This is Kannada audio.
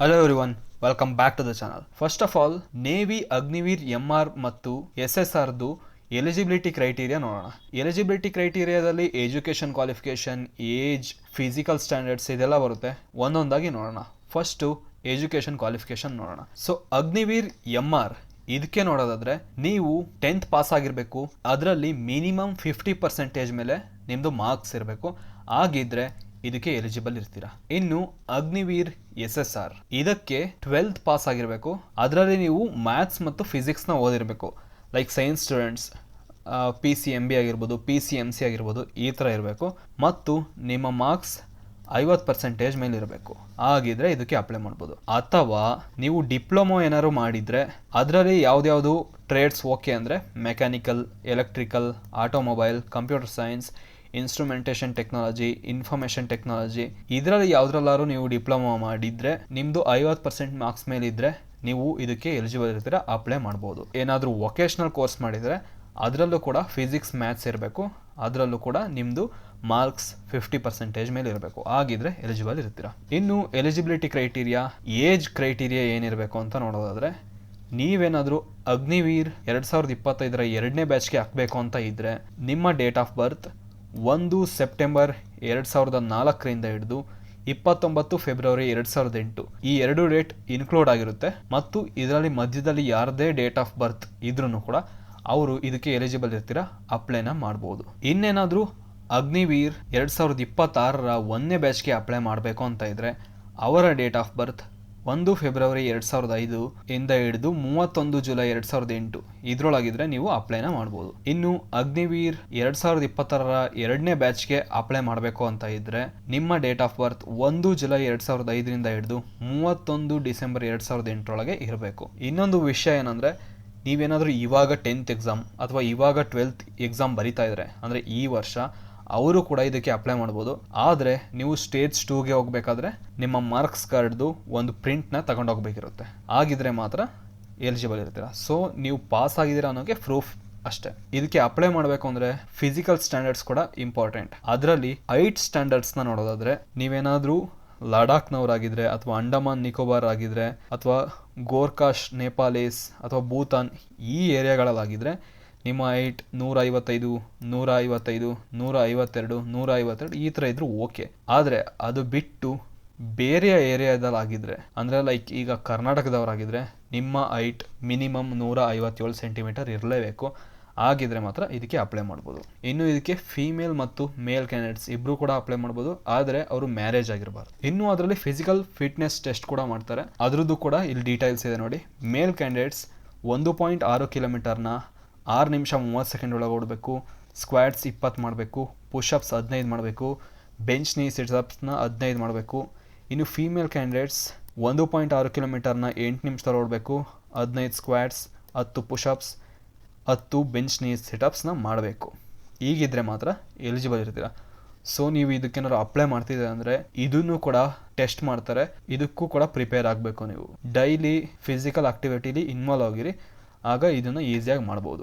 Hello everyone, welcome back to the channel. First of all, navy Agniveer MR ಮತ್ತು SSRದು ಎಲಿಜಿಬಿಲಿಟಿ ಕ್ರೈಟೀರಿಯಾ ನೋಡೋಣ. ಎಲಿಜಿಬಿಲಿಟಿ ಕ್ರೈಟೀರಿಯಾದಲ್ಲಿ education qualification, age, physical standards ಇದೆಲ್ಲ ಬರುತ್ತೆ. ಒಂದೊಂದಾಗಿ ನೋಡೋಣ. ಫಸ್ಟು ಎಜುಕೇಷನ್ ಕ್ವಾಲಿಫಿಕೇಷನ್ ನೋಡೋಣ. ಸೊ ಅಗ್ನಿವೀರ್ MR ಇದಕ್ಕೆ ನೋಡೋದಾದ್ರೆ ನೀವು 10th ಪಾಸ್ ಆಗಿರಬೇಕು. ಅದರಲ್ಲಿ ಮಿನಿಮಮ್ 50% ಮೇಲೆ ನಿಮ್ಮದು ಮಾರ್ಕ್ಸ್ ಇರಬೇಕು. ಆಗಿದ್ರೆ ಇದಕ್ಕೆ ಎಲಿಜಿಬಲ್ ಇರ್ತೀರಾ. ಇನ್ನು ಅಗ್ನಿವೀರ್ SSR ಇದಕ್ಕೆ 12th ಪಾಸ್ ಆಗಿರಬೇಕು. ಅದರಲ್ಲಿ ನೀವು ಮ್ಯಾಥ್ಸ್ ಮತ್ತು ಫಿಸಿಕ್ಸ್ನ ಓದಿರಬೇಕು. ಲೈಕ್ ಸೈನ್ಸ್ ಸ್ಟೂಡೆಂಟ್ಸ್, PCMB ಆಗಿರ್ಬೋದು, PCMC ಆಗಿರ್ಬೋದು, ಈ ಥರ ಇರಬೇಕು. ಮತ್ತು ನಿಮ್ಮ ಮಾರ್ಕ್ಸ್ 50% ಮೇಲೆ ಇರಬೇಕು. ಆಗಿದ್ರೆ ಇದಕ್ಕೆ ಅಪ್ಲೈ ಮಾಡ್ಬೋದು. ಅಥವಾ ನೀವು ಡಿಪ್ಲೊಮೊ ಏನಾದ್ರು ಮಾಡಿದರೆ ಅದರಲ್ಲಿ ಯಾವ್ದ್ಯಾವುದು ಟ್ರೇಡ್ಸ್ ಓಕೆ ಅಂದರೆ mechanical, electrical, automobile, computer science, instrumentation technology, information technology, ಇದರಲ್ಲಿ ಯಾವುದ್ರಲ್ಲಾರು ನೀವು ಡಿಪ್ಲೊಮಾ ಮಾಡಿದರೆ ನಿಮ್ಮದು 50% ಮಾರ್ಕ್ಸ್ ಮೇಲಿದ್ದರೆ ನೀವು ಇದಕ್ಕೆ ಎಲಿಜಿಬಲ್ ಇರ್ತೀರ, ಅಪ್ಲೈ ಮಾಡ್ಬೋದು. ಏನಾದರೂ ವೊಕೇಶ್ನಲ್ ಕೋರ್ಸ್ ಮಾಡಿದರೆ ಅದರಲ್ಲೂ ಕೂಡ ಫಿಸಿಕ್ಸ್, ಮ್ಯಾಥ್ಸ್ ಇರಬೇಕು. ಅದರಲ್ಲೂ ಕೂಡ ನಿಮ್ಮದು ಮಾರ್ಕ್ಸ್ 50% ಮೇಲೆ ಇರಬೇಕು. ಆಗಿದ್ರೆ ಎಲಿಜಿಬಲ್ ಇರ್ತೀರ. ಇನ್ನು ಎಲಿಜಿಬಿಲಿಟಿ ಕ್ರೈಟೀರಿಯಾ, ಏಜ್ ಕ್ರೈಟೀರಿಯಾ ಏನಿರಬೇಕು ಅಂತ ನೋಡೋದಾದರೆ, ನೀವೇನಾದರೂ ಅಗ್ನಿವೀರ್ 2025ರ 2ನೇ ಬ್ಯಾಚ್ಗೆ ಹಾಕಬೇಕು ಅಂತ ಇದ್ದರೆ ನಿಮ್ಮ ಡೇಟ್ ಆಫ್ ಬರ್ತ್ 1 ಸೆಪ್ಟೆಂಬರ್ 2004ರಿಂದ ಹಿಡಿದು 29 ಫೆಬ್ರವರಿ 2008 ಈ 2 ಡೇಟ್ ಇನ್ಕ್ಲೂಡ್ ಆಗಿರುತ್ತೆ. ಮತ್ತು ಇದರಲ್ಲಿ ಮಧ್ಯದಲ್ಲಿ ಯಾರದೇ ಡೇಟ್ ಆಫ್ ಬರ್ತ್ ಇದ್ರೂ ಕೂಡ ಅವರು ಇದಕ್ಕೆ ಎಲಿಜಿಬಲ್ ಇರ್ತೀರಾ, ಅಪ್ಲೈನ ಮಾಡ್ಬೋದು. ಇನ್ನೇನಾದರೂ ಅಗ್ನಿವೀರ್ 2026ರ 1ನೇ ಬ್ಯಾಚ್ಗೆ ಅಪ್ಲೈ ಮಾಡಬೇಕು ಅಂತ ಇದ್ದರೆ ಅವರ ಡೇಟ್ ಆಫ್ ಬರ್ತ್ 1 ಫೆಬ್ರವರಿ 2005 ಇಂದ ಹಿಡಿದು 31 ಜುಲೈ 2008 ಇದರೊಳಗಿದ್ರೆ ನೀವು ಅಪ್ಲೈನ ಮಾಡ್ಬೋದು. ಇನ್ನು ಅಗ್ನಿವೀರ್ 2020ರ 2ನೇ ಬ್ಯಾಚ್ಗೆ ಅಪ್ಲೈ ಮಾಡಬೇಕು ಅಂತ ಇದ್ದರೆ ನಿಮ್ಮ ಡೇಟ್ ಆಫ್ ಬರ್ತ್ 1 ಜುಲೈ 2005ರಿಂದ ಹಿಡಿದು 31 ಡಿಸೆಂಬರ್ 2008 ಇರಬೇಕು. ಇನ್ನೊಂದು ವಿಷಯ ಏನಂದರೆ, ನೀವೇನಾದರೂ ಇವಾಗ 10th ಎಕ್ಸಾಮ್ ಅಥವಾ ಇವಾಗ 12th ಎಕ್ಸಾಮ್ ಬರಿತಾ ಇದ್ರೆ ಅಂದರೆ ಈ ವರ್ಷ, ಅವರು ಕೂಡ ಇದಕ್ಕೆ ಅಪ್ಲೈ ಮಾಡ್ಬೋದು. ಆದರೆ ನೀವು ಸ್ಟೇಜ್ 2ಗೆ ಹೋಗಬೇಕಾದ್ರೆ ನಿಮ್ಮ ಮಾರ್ಕ್ಸ್ ಕಾರ್ಡ್ದು ಒಂದು ಪ್ರಿಂಟ್ನ ತಗೊಂಡೋಗ್ಬೇಕಿರುತ್ತೆ. ಆಗಿದ್ರೆ ಮಾತ್ರ ಎಲಿಜಿಬಲ್ ಇರ್ತೀರ. ಸೊ ನೀವು ಪಾಸ್ ಆಗಿದ್ದೀರಾ ಅನ್ನೋಕ್ಕೆ ಪ್ರೂಫ್ ಅಷ್ಟೇ. ಇದಕ್ಕೆ ಅಪ್ಲೈ ಮಾಡಬೇಕು ಅಂದರೆ ಫಿಸಿಕಲ್ ಸ್ಟ್ಯಾಂಡರ್ಡ್ಸ್ ಕೂಡ ಇಂಪಾರ್ಟೆಂಟ್. ಅದರಲ್ಲಿ 8 ಸ್ಟ್ಯಾಂಡರ್ಡ್ಸ್ನ ನೋಡೋದಾದರೆ, ನೀವೇನಾದರೂ ಲಡಾಖ್ನವರಾಗಿದ್ದರೆ ಅಥವಾ ಅಂಡಮಾನ್ ನಿಕೋಬಾರ್ ಆಗಿದ್ರೆ ಅಥವಾ ಗೋರ್ಕಾಶ್, ನೇಪಾಳೀಸ್ ಅಥವಾ ಭೂತಾನ್ ಈ ಏರಿಯಾಗಳಲ್ಲಾಗಿದ್ದರೆ ನಿಮ್ಮ ಹೈಟ್ 155, 155, 152, 152 ಈ ಥರ ಇದ್ರೂ ಓಕೆ. ಆದರೆ ಅದು ಬಿಟ್ಟು ಬೇರೆ ಏರಿಯಾದಲ್ಲಾಗಿದ್ದರೆ, ಅಂದರೆ ಲೈಕ್ ಈಗ ಕರ್ನಾಟಕದವರಾಗಿದ್ದರೆ ನಿಮ್ಮ ಹೈಟ್ ಮಿನಿಮಮ್ 157 ಸೆಂಟಿಮೀಟರ್ ಇರಲೇಬೇಕು. ಆಗಿದ್ರೆ ಮಾತ್ರ ಇದಕ್ಕೆ ಅಪ್ಲೈ ಮಾಡ್ಬೋದು. ಇನ್ನು ಇದಕ್ಕೆ ಫೀಮೇಲ್ ಮತ್ತು ಮೇಲ್ ಕ್ಯಾಂಡಿಡೇಟ್ಸ್ ಇಬ್ಬರು ಕೂಡ ಅಪ್ಲೈ ಮಾಡ್ಬೋದು, ಆದರೆ ಅವರು ಮ್ಯಾರೇಜ್ ಆಗಿರಬಾರ್ದು. ಇನ್ನು ಅದರಲ್ಲಿ ಫಿಸಿಕಲ್ ಫಿಟ್ನೆಸ್ ಟೆಸ್ಟ್ ಕೂಡ ಮಾಡ್ತಾರೆ. ಅದ್ರದ್ದು ಕೂಡ ಇಲ್ಲಿ ಡೀಟೇಲ್ಸ್ ಇದೆ ನೋಡಿ. ಮೇಲ್ ಕ್ಯಾಂಡಿಡೇಟ್ಸ್ 1.6 ಕಿಲೋಮೀಟರ್ನ 6 ನಿಮಿಷ 30 ಸೆಕೆಂಡ್ ಒಳಗೆ ಓಡಬೇಕು. ಸ್ಕ್ವಾಟ್ಸ್ 20 ಮಾಡಬೇಕು. ಪುಷಪ್ಸ್ 15 ಮಾಡಬೇಕು. ಬೆಂಚ್ ನೀ ಸಿಟ್ಅಪ್ಸ್ನ 15 ಮಾಡಬೇಕು. ಇನ್ನು ಫೀಮೇಲ್ ಕ್ಯಾಂಡಿಡೇಟ್ಸ್ 1.6 ಕಿಲೋಮೀಟರ್ನ 8 ನಿಮಿಷದಲ್ಲಿ ಓಡಬೇಕು. 15 ಸ್ಕ್ವಾಟ್ಸ್, 10 ಪುಷಪ್ಸ್, 10 ಬೆಂಚ್ ನೀ ಸಿಟಪ್ಸ್ನ ಮಾಡಬೇಕು. ಈಗಿದ್ರೆ ಮಾತ್ರ ಎಲಿಜಿಬಲ್ ಇರ್ತೀರ. ಸೊ ನೀವು ಇದಕ್ಕೇನಾದ್ರು ಅಪ್ಲೈ ಮಾಡ್ತಿದ್ದೀರ ಅಂದರೆ ಇದನ್ನು ಕೂಡ ಟೆಸ್ಟ್ ಮಾಡ್ತಾರೆ. ಇದಕ್ಕೂ ಕೂಡ ಪ್ರಿಪೇರ್ ಆಗಬೇಕು. ನೀವು ಡೈಲಿ ಫಿಸಿಕಲ್ ಆಕ್ಟಿವಿಟಿಲಿ ಇನ್ವಾಲ್ವ್ ಆಗಿರಿ, ಆಗ ಇದನ್ನು ಈಸಿಯಾಗಿ ಮಾಡ್ಬೋದು.